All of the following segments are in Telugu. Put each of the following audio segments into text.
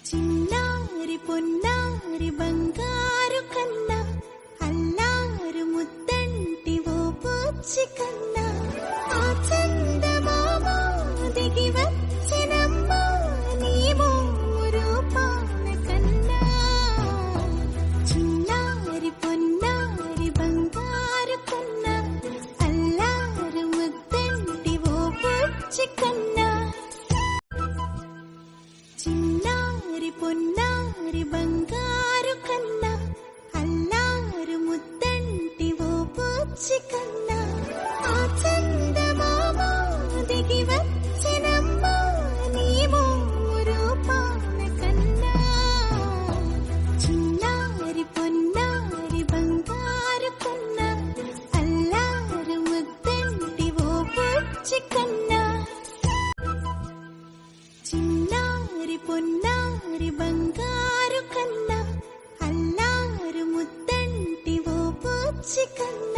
చిన్నారి పొన్నారి బంగారు కన్న అల్లారు ముద్దంటి ఓ పూచి కన్న ఆ చందమామ దిగి వచ్చినమ్మ నీ రూపాల కన్నా చిన్నారి పొన్నారి బంగారు కన్న అల్లారు ముద్దంటి ఓ పూచి కన్న చిన్నారి పొన్నారి బంగారు కన్న అల్లారు ముద్దంటి ఓ పూచి కన్న ఆ చందమామ దిగి వచ్చినమ్మ నీ రూపాల కన్నా చిన్నారి పొన్నారి బంగారు కన్న అల్లారు ముద్దంటి ఓ పూచి కన్న చిన్నారి పొన్నారి బంగారు కన్న అల్లారు ముద్దంటి ఓ పూచి కన్న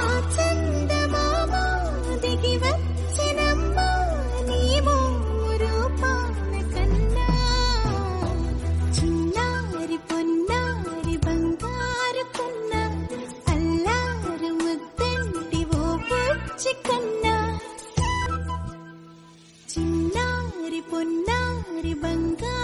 ఆ చందమామ దిగి వచ్చినమ్మ నీ రూపాల కన్నా చిన్నారి పొన్నారి బంగారు కన్న అల్లారు ముద్దంటి ఓ పూచి కన్న చిన్నారి పొన్నారి బంగారు